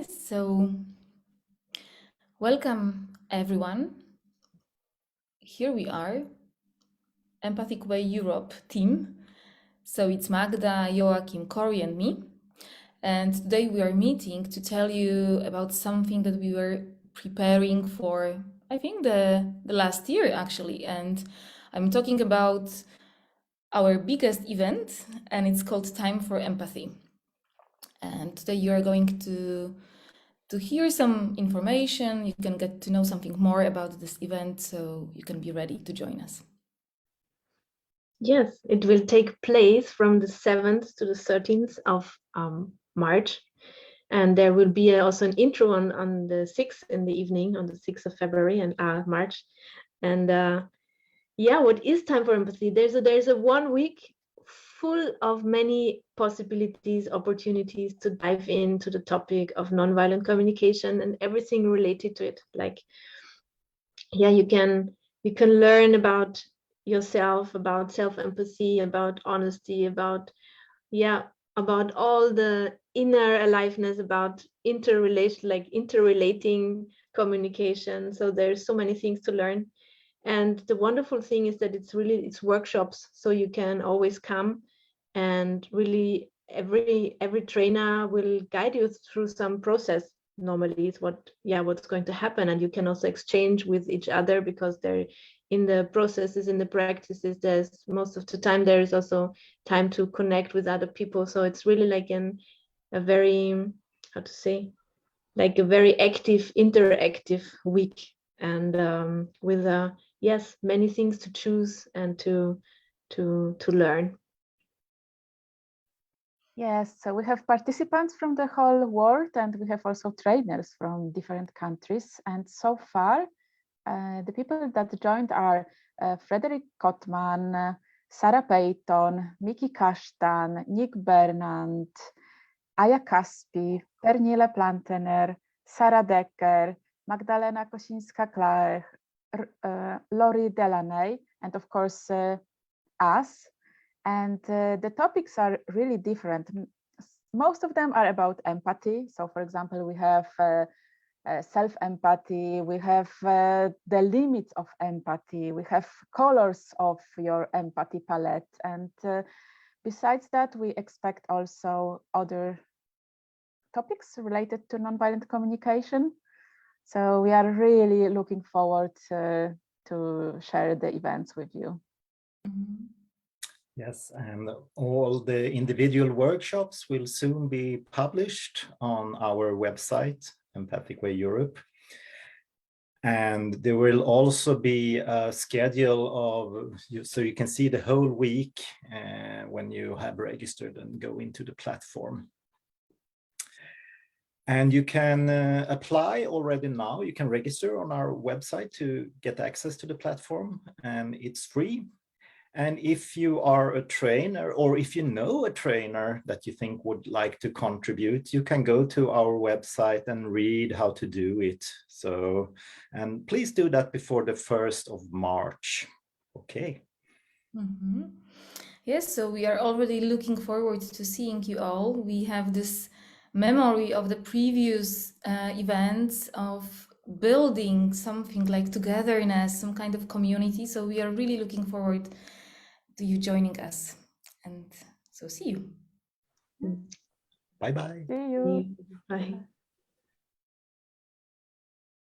Yes, so welcome everyone. Here we are, Empathic Way Europe team. So it's Magda, Joachim, Cory, and me. And today we are meeting to tell you about something that we were preparing for, I think, the last year actually. And I'm talking about our biggest event, and it's called Time for Empathy. And today you are going to hear some information. You can get to know something more about this event, so you can be ready to join us. Yes, it will take place from the 7th to the 13th of March. And there will be also an intro on the 6th in the evening, on the 6th of February and March. And yeah, what is Time for Empathy? There's a 1 week full of many possibilities, opportunities to dive into the topic of nonviolent communication and everything related to it. Like, yeah, you can learn about yourself, about self-empathy, about honesty, about all the inner aliveness, about interrelating communication. So there's so many things to learn. And the wonderful thing is that it's workshops, so you can always come, and really every trainer will guide you through some process. Normally it's what's going to happen, and you can also exchange with each other, because they're in the processes, in the practices, there's most of the time there is also time to connect with other people. So it's really like a very, how to say, like a very active, interactive week, and with yes, many things to choose and to learn. Yes, so we have participants from the whole world, and we have also trainers from different countries. And so far, the people that joined are Frederick Kottman, Sarah Payton, Miki Kasztan, Nick Bernand, Aya Kaspi, Pernille Plantener, Sarah Decker, Magdalena Kosińska-Clark, Laurie Delaney, and of course us. And the topics are really different. Most of them are about empathy. So for example, we have self-empathy, we have the limits of empathy, we have colors of your empathy palette. And besides that, we expect also other topics related to nonviolent communication. So we are really looking forward to share the events with you. Mm-hmm. Yes, and all the individual workshops will soon be published on our website, Empathic Way Europe. And there will also be a schedule of, so you can see the whole week when you have registered and go into the platform. And you can apply already now. You can register on our website to get access to the platform, and it's free. And if you are a trainer, or if you know a trainer that you think would like to contribute, you can go to our website and read how to do it. So, and please do that before the 1st of March. Okay. Mm-hmm. Yes, so we are already looking forward to seeing you all. We have this memory of the previous events, of building something like togetherness, some kind of community. So we are really looking forward to you joining us. And so see you. Bye-bye. See you. Bye.